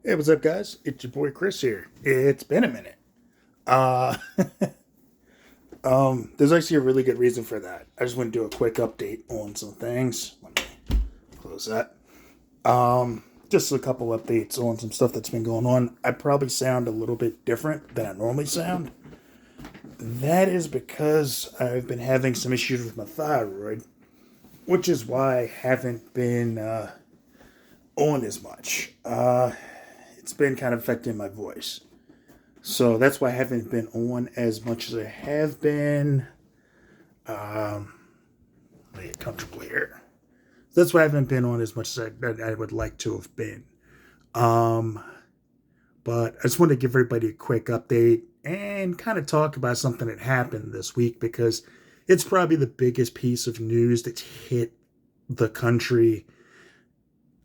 Hey, what's up, guys? It's your boy Chris here. It's been a minute. Uh, there's actually a really good reason for that. I just want to do a quick update on some things. Let me close that. Just a couple updates on some stuff that's been going on. I probably sound a little bit different than I normally sound. That is because I've been having some issues with my thyroid, which is why I haven't been on as much. It's been kind of affecting my voice. So that's why I haven't been on as much as I have been. Let me get comfortable here. That's why I haven't been on as much as I would like to have been. But I just wanted to give everybody a quick update and kind of talk about something that happened this week because it's probably the biggest piece of news that's hit the country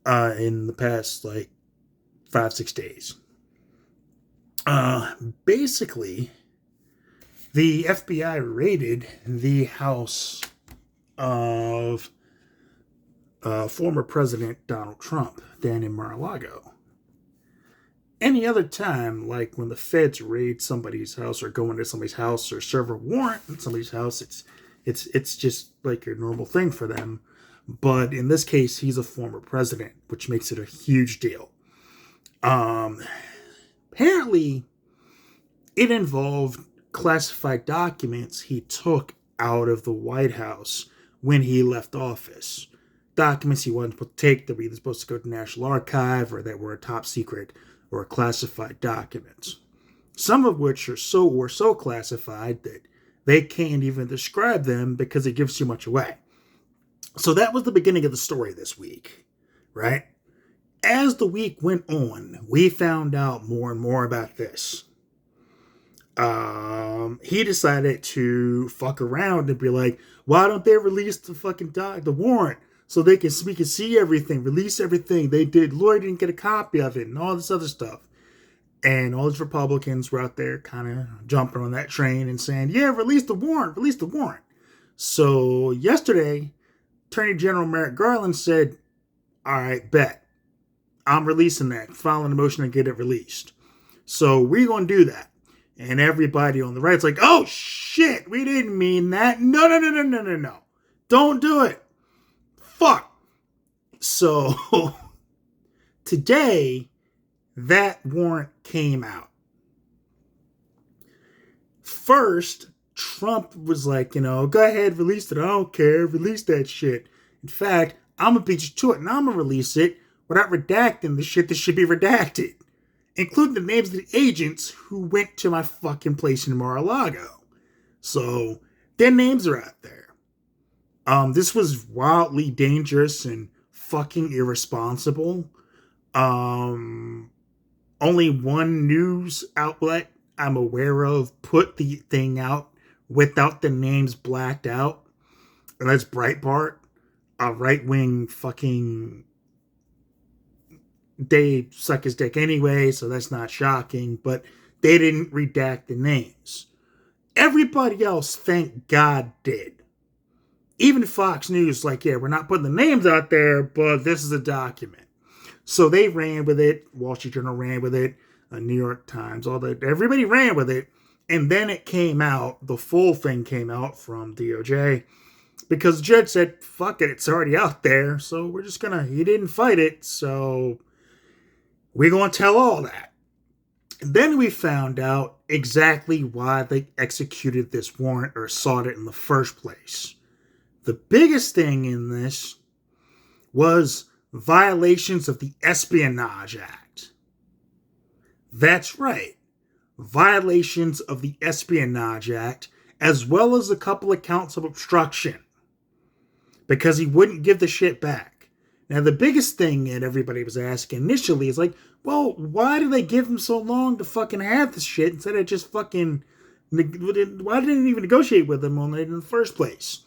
in the past 5-6 days. Basically, the FBI raided the house of former President Donald Trump down in Mar-a-Lago. Any other time, like when the feds raid somebody's house or go into somebody's house or serve a warrant in somebody's house, it's just like a normal thing for them. But in this case, he's a former president, which makes it a huge deal. Apparently, it involved classified documents he took out of the White House when he left office. Documents he wasn't supposed to take that were either supposed to go to the National Archive or that were top secret or classified documents. Some of which were so classified that they can't even describe them because it gives too much away. So that was the beginning of the story this week, right? As the week went on, we found out more and more about this. He decided to fuck around and be like, why don't they release the fucking the warrant so we can see everything, release everything they did. Lloyd didn't get a copy of it and all this other stuff. And all these Republicans were out there kind of jumping on that train and saying, yeah, release the warrant. So yesterday, Attorney General Merrick Garland said, all right, bet. I'm releasing that, filing a motion to get it released. So we're going to do that. And everybody on the right's like, oh, shit, we didn't mean that. No. Don't do it. Fuck. So today, that warrant came out. First, Trump was like, go ahead, release it. I don't care. Release that shit. In fact, I'm going to beat you to it and I'm going to release it without redacting the shit that should be redacted, including the names of the agents who went to my fucking place in Mar-a-Lago. So, their names are out there. This was wildly dangerous and fucking irresponsible. Only one news outlet I'm aware of put the thing out without the names blacked out. And that's Breitbart, a right-wing fucking... They suck his dick anyway, so that's not shocking. But they didn't redact the names. Everybody else, thank God, did. Even Fox News, yeah, we're not putting the names out there, but this is a document. So they ran with it. Wall Street Journal ran with it. New York Times, everybody ran with it. And then it came out, the full thing came out from DOJ. Because the judge said, fuck it, it's already out there. So we're just he didn't fight it, so we're going to tell all that. And then we found out exactly why they executed this warrant or sought it in the first place. The biggest thing in this was violations of the Espionage Act. That's right. Violations of the Espionage Act, as well as a couple of counts of obstruction. Because he wouldn't give the shit back. Now, the biggest thing that everybody was asking initially is well, why did they give him so long to fucking have this shit instead of just fucking... Why didn't they even negotiate with him on it in the first place?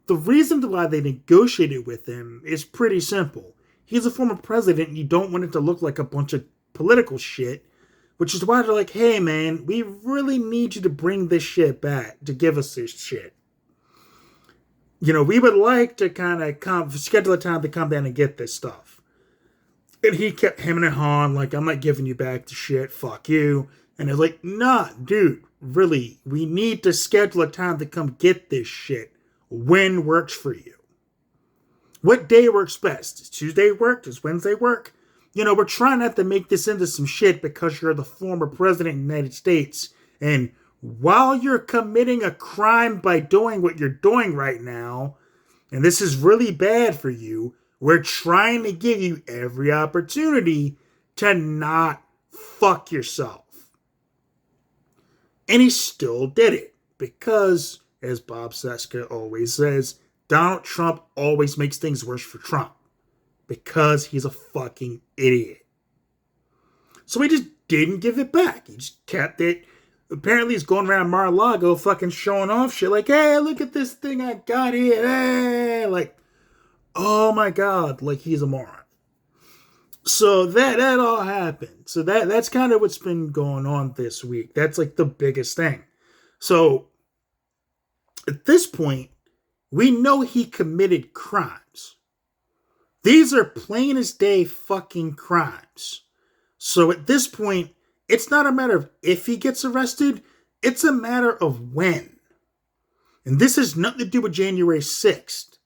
The reason why they negotiated with him is pretty simple. He's a former president and you don't want it to look like a bunch of political shit, which is why they're like, hey man, we really need you to bring this shit back, to give us this shit. We would like to kind of schedule a time to come down and get this stuff. And he kept hemming and hawing, like, I'm not giving you back the shit, fuck you. And it's like, nah, dude, really, we need to schedule a time to come get this shit. When works for you? What day works best? Does Tuesday work? Does Wednesday work? You know, we're trying not to make this into some shit because you're the former president of the United States. And while you're committing a crime by doing what you're doing right now, and this is really bad for you, we're trying to give you every opportunity to not fuck yourself. And he still did it because, as Bob Cesca always says, Donald Trump always makes things worse for Trump because he's a fucking idiot. So he just didn't give it back. He just kept it. Apparently he's going around Mar-a-Lago fucking showing off shit like, hey, look at this thing I got here. Hey, like, oh my God, like he's a moron. So that all happened. So that's kind of what's been going on this week. That's like the biggest thing. So at this point, we know he committed crimes. These are plain as day fucking crimes. So at this point, it's not a matter of if he gets arrested, it's a matter of when. And this has nothing to do with January 6th.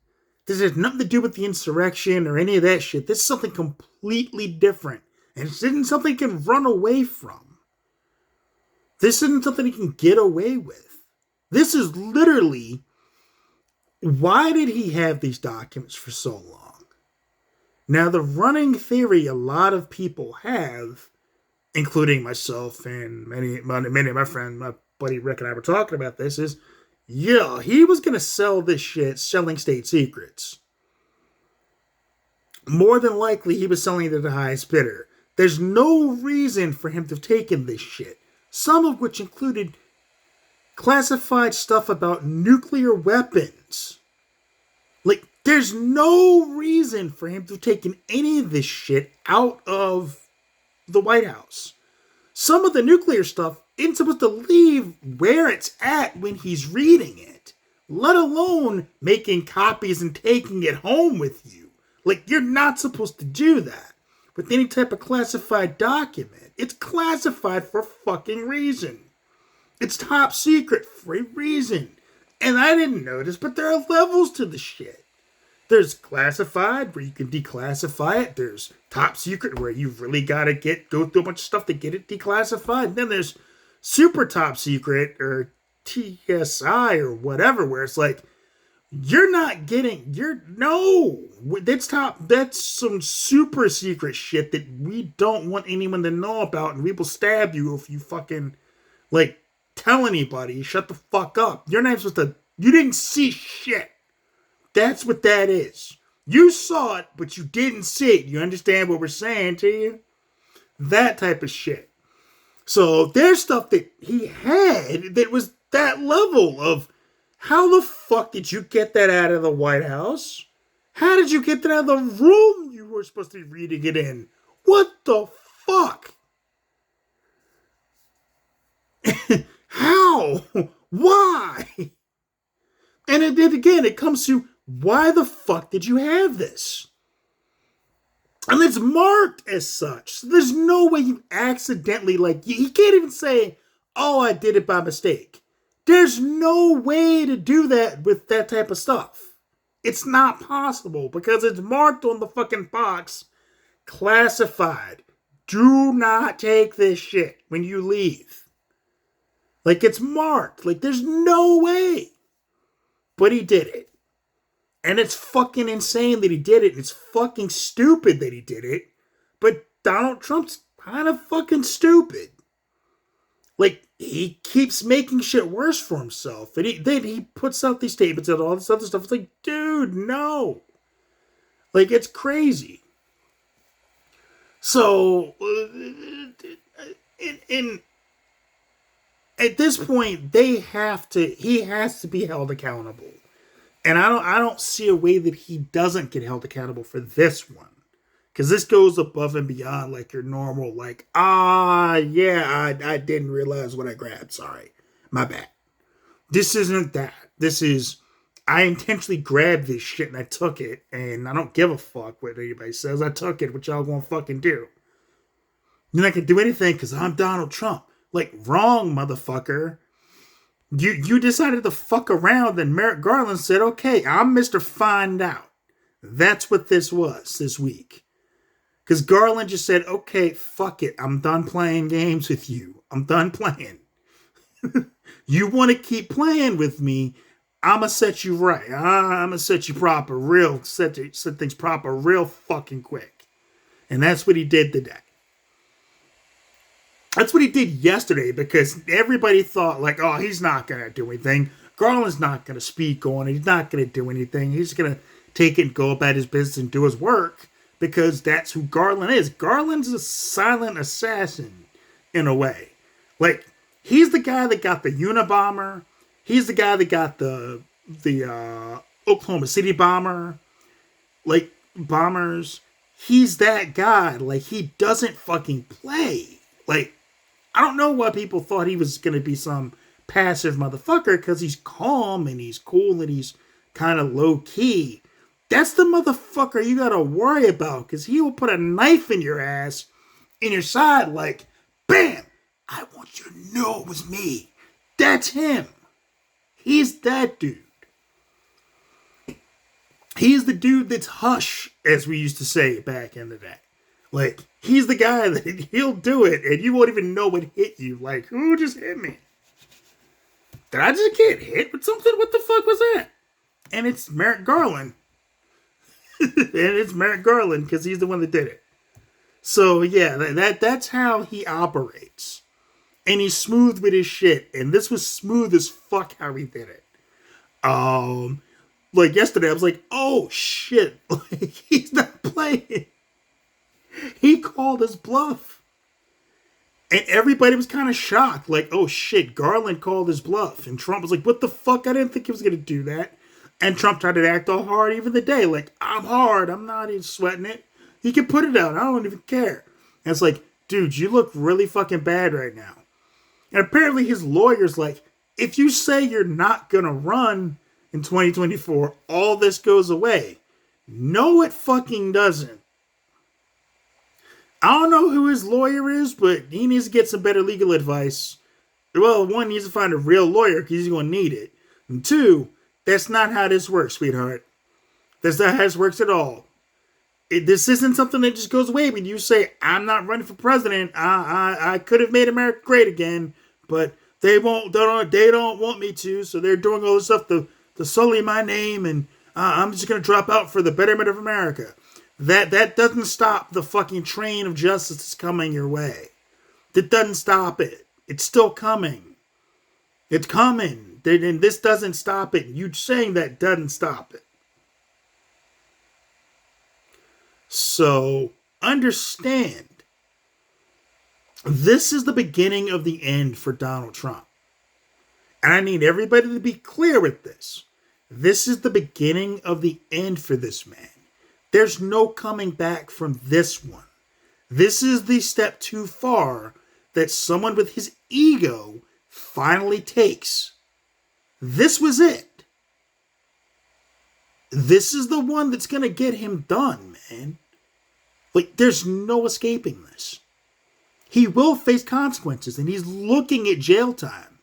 This has nothing to do with the insurrection or any of that shit. This is something completely different. And it isn't something he can run away from. This isn't something he can get away with. This is literally, why did he have these documents for so long? Now, the running theory a lot of people have, including myself and many of my friends, my buddy Rick and I were talking about this, is, yeah, he was going to sell this shit selling state secrets. More than likely, he was selling it to the highest bidder. There's no reason for him to have taken this shit. Some of which included classified stuff about nuclear weapons. Like, there's no reason for him to have taken any of this shit out of the White House. Some of the nuclear stuff isn't supposed to leave where it's at when he's reading it, let alone making copies and taking it home with you. Like, you're not supposed to do that with any type of classified document. It's classified for a fucking reason. It's top secret for a reason. And I didn't notice, but there are levels to the shit. There's classified, where you can declassify it. There's top secret, where you've really got to go through a bunch of stuff to get it declassified. And then there's super top secret, or TSI, or whatever, where it's like, that's some super secret shit that we don't want anyone to know about, and we will stab you if you fucking, like, tell anybody. Shut the fuck up. You're not supposed to, you didn't see shit. That's what that is. You saw it, but you didn't see it. You understand what we're saying to you? That type of shit. So there's stuff that he had that was that level of, how the fuck did you get that out of the White House? How did you get that out of the room you were supposed to be reading it in? What the fuck? How? Why? And it comes to, why the fuck did you have this? And it's marked as such. So there's no way you accidentally, like, he can't even say, oh, I did it by mistake. There's no way to do that with that type of stuff. It's not possible because it's marked on the fucking box, classified. Do not take this shit when you leave. Like, it's marked. Like, there's no way. But he did it. And it's fucking insane that he did it. It's fucking stupid that he did it. But Donald Trump's kind of fucking stupid. Like, he keeps making shit worse for himself. And then he puts out these statements and all this other stuff. It's like, dude, no. Like, it's crazy. So, at this point, he has to be held accountable. And I don't see a way that he doesn't get held accountable for this one. Because this goes above and beyond, like, your normal, like, I didn't realize what I grabbed. Sorry. My bad. This isn't that. This is, I intentionally grabbed this shit and I took it, and I don't give a fuck what anybody says. I took it. What y'all gonna fucking do? You're not gonna do anything because I'm Donald Trump. Like, wrong, motherfucker. You decided to fuck around, and Merrick Garland said, okay, I'm Mr. Find Out. That's what this was this week. Because Garland just said, okay, fuck it. I'm done playing games with you. I'm done playing. You want to keep playing with me, I'm going to set you right. I'm going to set you proper set things proper real fucking quick. And that's what he did today. That's what he did yesterday, because everybody thought, like, oh, he's not going to do anything. Garland's not going to speak on it. He's not going to do anything. He's going to take it and go about his business and do his work, because that's who Garland is. Garland's a silent assassin, in a way. Like, he's the guy that got the Unabomber. He's the guy that got the Oklahoma City bomber. Like, bombers. He's that guy. Like, he doesn't fucking play. Like, I don't know why people thought he was going to be some passive motherfucker, because he's calm and he's cool and he's kind of low key. That's the motherfucker you got to worry about, because he will put a knife in your ass, in your side, like, bam, I want you to know it was me. That's him. He's that dude. He's the dude that's hush, as we used to say back in the day. Like, he's the guy that he'll do it, and you won't even know what hit you. Like, who just hit me? Did I just get hit with something? What the fuck was that? And it's Merrick Garland. And it's Merrick Garland, because he's the one that did it. So, yeah, that's how he operates. And he's smooth with his shit. And this was smooth as fuck how he did it. Like, yesterday, I was like, oh, shit. Like, he's not playing. He called his bluff. And everybody was kind of shocked. Like, oh shit, Garland called his bluff. And Trump was like, what the fuck? I didn't think he was going to do that. And Trump tried to act all hard even the day. Like, I'm hard. I'm not even sweating it. He can put it out. I don't even care. And it's like, dude, you look really fucking bad right now. And apparently his lawyer's like, if you say you're not going to run in 2024, all this goes away. No, it fucking doesn't. I don't know who his lawyer is, but he needs to get some better legal advice. Well, one, he needs to find a real lawyer, because he's going to need it. And two, that's not how this works, sweetheart. That's not how this works at all. This isn't something that just goes away when you say, I'm not running for president. I could have made America great again, but they don't want me to, so they're doing all this stuff to sully my name, and I'm just going to drop out for the betterment of America. That doesn't stop the fucking train of justice that's coming your way. That doesn't stop it. It's still coming. It's coming. And this doesn't stop it. You saying that doesn't stop it. So, understand. This is the beginning of the end for Donald Trump. And I need everybody to be clear with this. This is the beginning of the end for this man. There's no coming back from this one. This is the step too far that someone with his ego finally takes. This was it. This is the one that's going to get him done, man. Like, there's no escaping this. He will face consequences, and he's looking at jail time.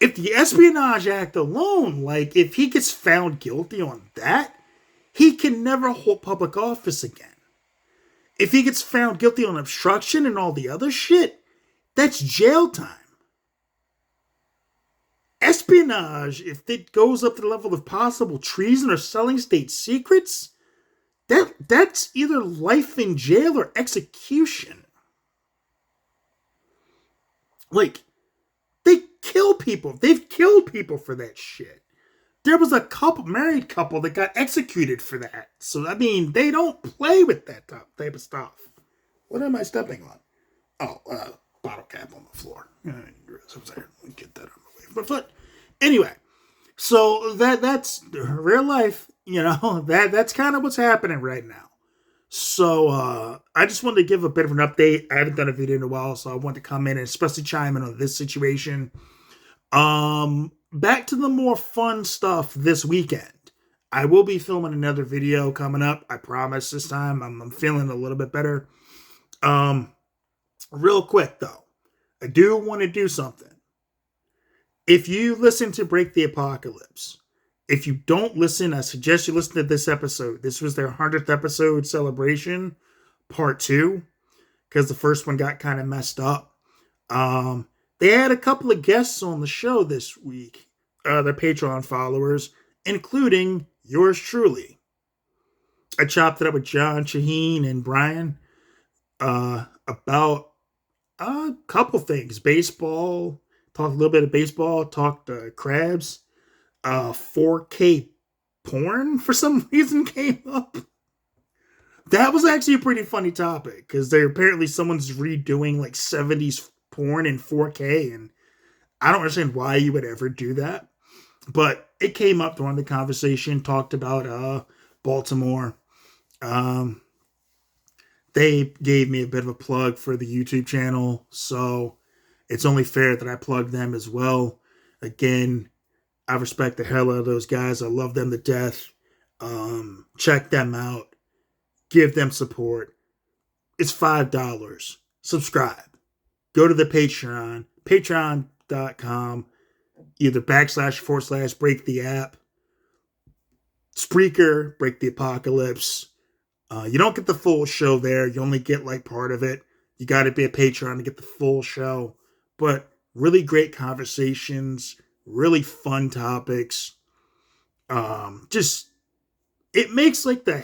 If the Espionage Act alone, like, if he gets found guilty on that, he can never hold public office again. If he gets found guilty on obstruction and all the other shit, that's jail time. Espionage, if it goes up to the level of possible treason or selling state secrets, that's either life in jail or execution. Like, they kill people. They've killed people for that shit. There was a married couple that got executed for that. So, I mean, they don't play with that type of stuff. What am I stepping on? Oh, bottle cap on the floor. Get that out of my way. My foot. Anyway, so that's real life. You know, that's kind of what's happening right now. So, I just wanted to give a bit of an update. I haven't done a video in a while, so I wanted to come in and especially chime in on this situation. Back to the more fun stuff this weekend. I will be filming another video coming up. I promise this time. I'm feeling a little bit better. Real quick though, I do want to do something. If you listen to Break the Apocalypse, if you don't listen, I suggest you listen to this episode. This was their 100th episode celebration, part 2, because the first one got kind of messed up. They had a couple of guests on the show this week, their Patreon followers, including yours truly. I chopped it up with John, Shaheen, and Brian about a couple things. Baseball, talked a little bit of baseball, talked crabs. 4K porn for some reason came up. That was actually a pretty funny topic because apparently someone's redoing like 70s porn in 4K, and I don't understand why you would ever do that. But it came up during the conversation, talked about Baltimore. They gave me a bit of a plug for the YouTube channel, so it's only fair that I plug them as well. Again, I respect the hell out of those guys. I love them to death. Check them out. Give them support. It's $5. Subscribe. Go to the Patreon. Patreon.com. Either / break the app. Spreaker, Break the Apocalypse. You don't get the full show there. You only get like part of it. You got to be a Patreon to get the full show. But really great conversations. Really fun topics. Just it makes like the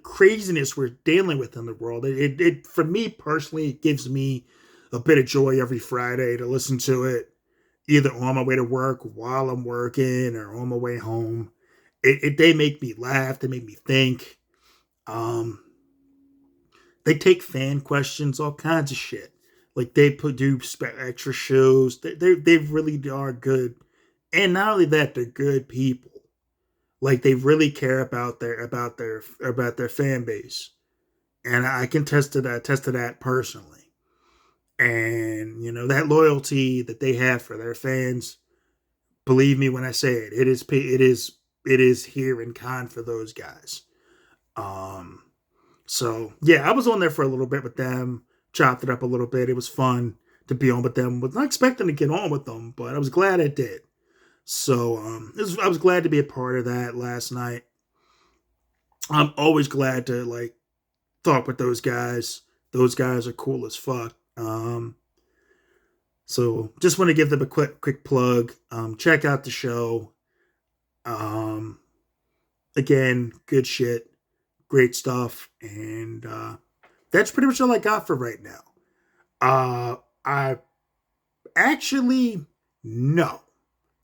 craziness we're dealing with in the world. It for me personally, it gives me a bit of joy every Friday to listen to it, either on my way to work, while I'm working, or on my way home. They make me laugh. They make me think. They take fan questions, all kinds of shit. Like they do extra shows. They really are good. And not only that, they're good people. Like they really care about their fan base, and I can attest to that personally. And you know that loyalty that they have for their fans. Believe me when I say it. It is here in kind for those guys. So yeah, I was on there for a little bit with them. Chopped it up a little bit. It was fun to be on with them. Was not expecting to get on with them, but I was glad I did. So I was glad to be a part of that last night. I'm always glad to like talk with those guys. Those guys are cool as fuck. So just want to give them a quick plug. Check out the show. Again, good shit, great stuff, and that's pretty much all I got for right now. I actually no.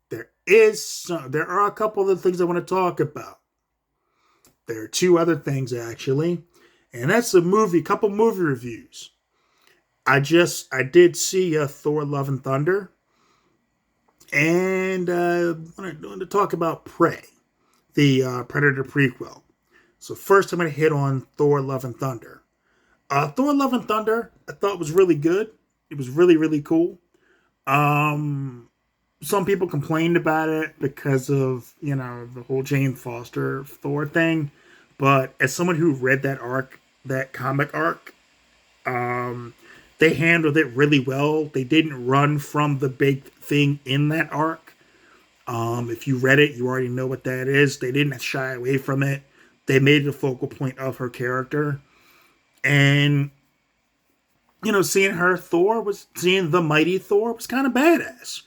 There are a couple of things I want to talk about. There are 2 other things actually, and that's couple movie reviews. I did see Thor: Love and Thunder, and I want to talk about Prey, the Predator prequel. So first I'm going to hit on Thor: Love and Thunder. Thor: Love and Thunder I thought was really good. It was really, really cool. Some people complained about it because of, you know, the whole Jane Foster Thor thing. But as someone who read that comic arc, they handled it really well. They didn't run from the big thing in that arc. If you read it, you already know what that is. They didn't shy away from it. They made it a focal point of her character. And, you know, seeing the mighty Thor was kind of badass.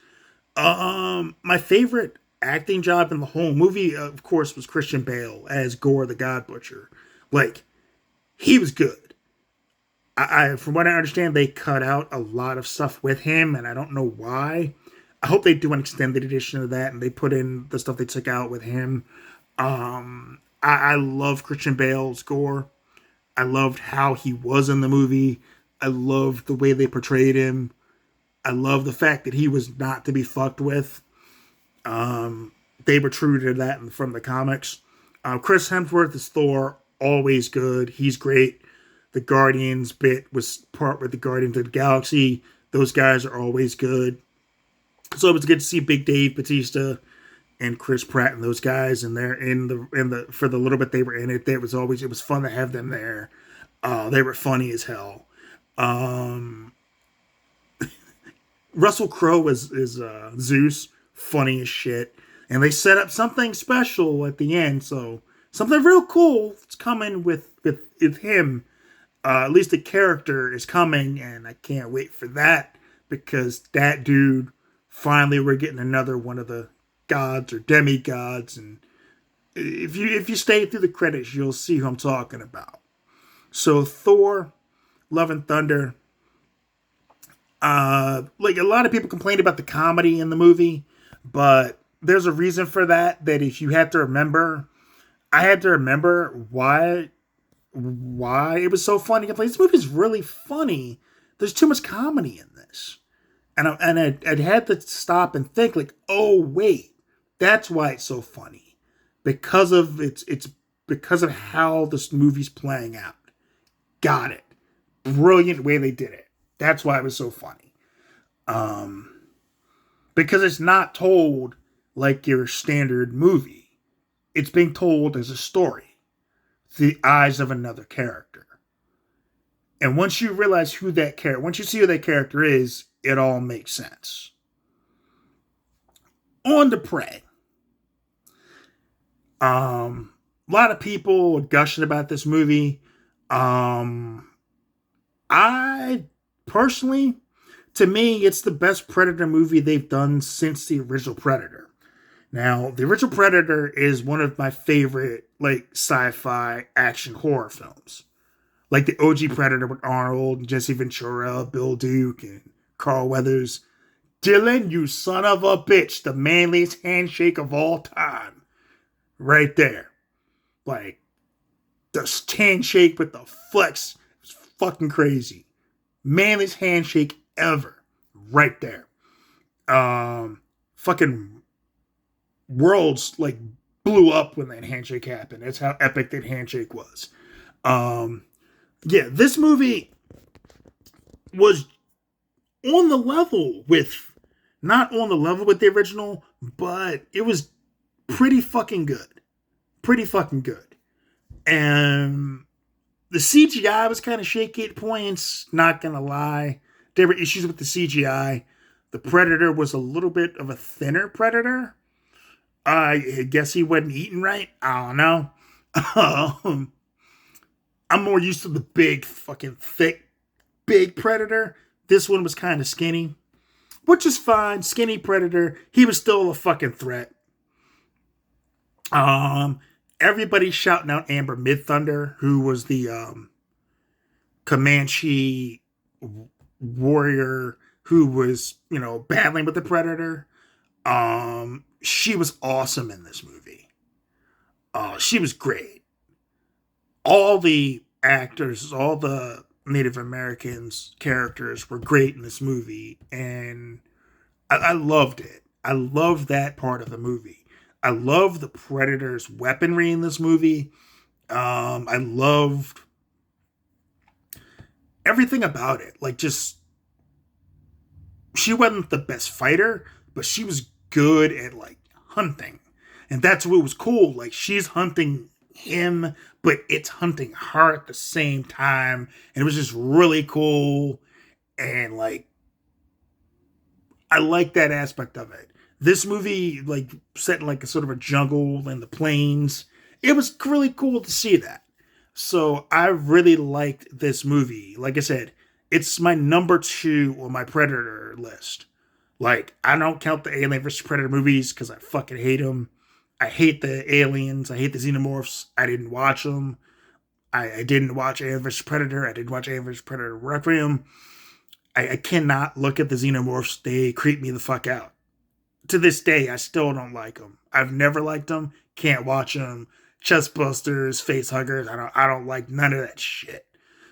My favorite acting job in the whole movie, of course, was Christian Bale as Gore the God Butcher. Like, he was good. From what I understand, they cut out a lot of stuff with him, and I don't know why. I hope they do an extended edition of that, and they put in the stuff they took out with him. I love Christian Bale's Gore. I loved how he was in the movie. I loved the way they portrayed him. I love the fact that he was not to be fucked with. They were true to that from the comics. Chris Hemsworth is Thor, always good. He's great. The Guardians bit was part with the Guardians of the Galaxy. Those guys are always good. So it was good to see Big Dave Batista and Chris Pratt and those guys, and they're in the for the little bit they were in it. It was fun to have them there. They were funny as hell. Um, Russell Crowe is Zeus, funny as shit, and they set up something special at the end. So something real cool is coming with him. At least the character is coming, and I can't wait for that because that dude finally we're getting another one of the gods or demigods, and if you stay through the credits, you'll see who I'm talking about. So Thor, Love and Thunder. Like a lot of people complained about the comedy in the movie, but there's a reason for that. That if you have to remember, I had to remember why it was so funny. This movie's really funny. There's too much comedy in this, and I'd had to stop and think like, oh wait, that's why it's so funny because of it's because of how this movie's playing out. Got it. Brilliant way they did it. That's why it was so funny. Because it's not told like your standard movie. It's being told as a story through the eyes of another character. And once you realize once you see who that character is, it all makes sense. On to Prey. A lot of people gushing about this movie. I personally, to me, it's the best Predator movie they've done since the original Predator. Now, the original Predator is one of my favorite, like, sci-fi action horror films. Like the OG Predator with Arnold, Jesse Ventura, Bill Duke, and Carl Weathers. Dylan, you son of a bitch, the manliest handshake of all time. Right there. Like, the handshake with the flex was fucking crazy. Manliest handshake ever. Right there. Fucking worlds, like, blew up when that handshake happened. That's how epic that handshake was. Yeah, this movie was on the level with, not on the level with the original, but it was pretty fucking good. Pretty fucking good. And the CGI was kind of shaky at points, not gonna lie. There were issues with the CGI. The Predator was a little bit of a thinner Predator. I guess he wasn't eating right. I don't know. I'm more used to the big, fucking thick, big Predator. This one was kind of skinny, which is fine. Skinny Predator. He was still a fucking threat. Everybody shouting out Amber Midthunder, who was the Comanche warrior who was, battling with the Predator. She was awesome in this movie. She was great. All the actors, all the Native Americans characters were great in this movie, and I loved it. I loved that part of the movie. I loved the Predator's weaponry in this movie. I loved everything about it. Like, just, she wasn't the best fighter, but she was good at, like, hunting. And that's what was cool. Like, she's hunting him, but it's hunting her at the same time. And it was just really cool. And, like, I like that aspect of it. This movie, like, set in, like, a sort of a jungle in the plains. It was really cool to see that. So I really liked this movie. Like I said, it's my number 2 on my Predator list. Like, I don't count the Alien vs. Predator movies because I fucking hate them. I hate the aliens. I hate the xenomorphs. I didn't watch them. I didn't watch Alien vs. Predator. I didn't watch Alien vs. Predator Requiem. I cannot look at the xenomorphs. They creep me the fuck out. To this day, I still don't like them. I've never liked them. Can't watch them. Chest busters, face huggers. I don't like none of that shit.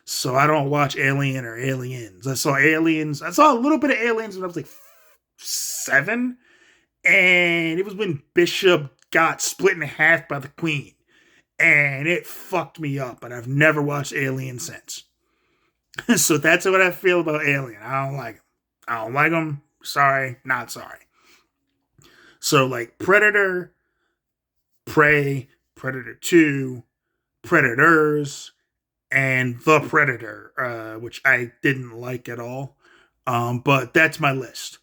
So I don't watch Alien or Aliens. I saw Aliens. I saw a little bit of Aliens when I was like 7. And it was when Bishop got split in half by the Queen. And it fucked me up. And I've never watched Alien since. So that's what I feel about Alien. I don't like them. Sorry, not sorry. So like Predator, Prey, Predator 2, Predators, and The Predator, which I didn't like at all. But that's my list.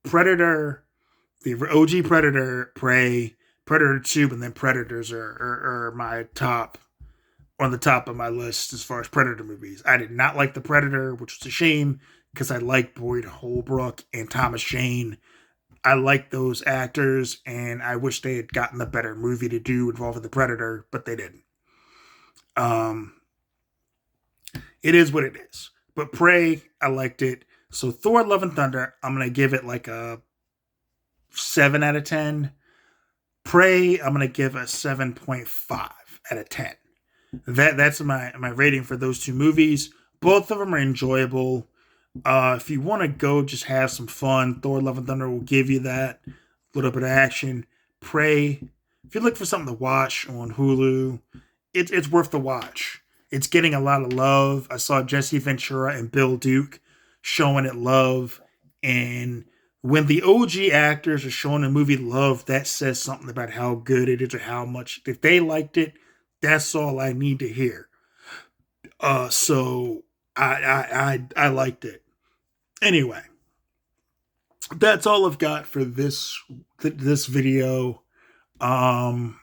Predator, the OG Predator, Prey, Predator 2, and then Predators are my top, on the top of my list as far as Predator movies. I did not like The Predator, which was a shame because I liked Boyd Holbrook and Thomas Jane. I like those actors, and I wish they had gotten a better movie to do involving the Predator, but they didn't. It is what it is. But Prey, I liked it. So Thor: Love and Thunder, I'm gonna give it like a 7 out of 10. Prey, I'm gonna give a 7.5 out of 10. That's my rating for those two movies. Both of them are enjoyable. If you want to go just have some fun, Thor: Love and Thunder will give you that. A little bit of action. Prey, if you look for something to watch on Hulu, it's worth the watch. It's getting a lot of love. I saw Jesse Ventura and Bill Duke showing it love. And when the OG actors are showing a movie love, that says something about how good it is or how much. If they liked it, that's all I need to hear. So I liked it. Anyway, that's all I've got for this video. Coming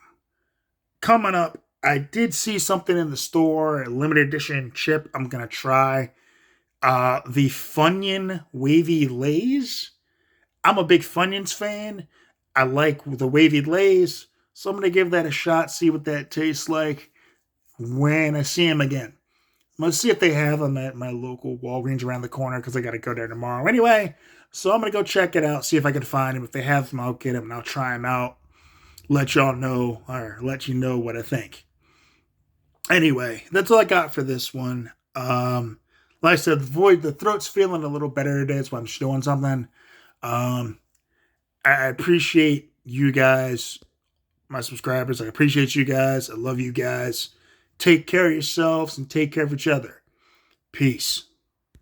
up, I did see something in the store, a limited edition chip. I'm gonna try the Funyun Wavy Lays. I'm a big Funyuns fan. I like the Wavy Lays, so I'm gonna give that a shot. See what that tastes like when I see them again. Let's see if they have them at my local Walgreens around the corner because I got to go there tomorrow. Anyway, so I'm going to go check it out, see if I can find them. If they have them, I'll get them and I'll try them out. Let y'all know, or let you know what I think. Anyway, that's all I got for this one. Like I said, the throat's feeling a little better today. That's why I'm just doing something. I appreciate you guys, my subscribers. I appreciate you guys. I love you guys. Take care of yourselves and take care of each other. Peace.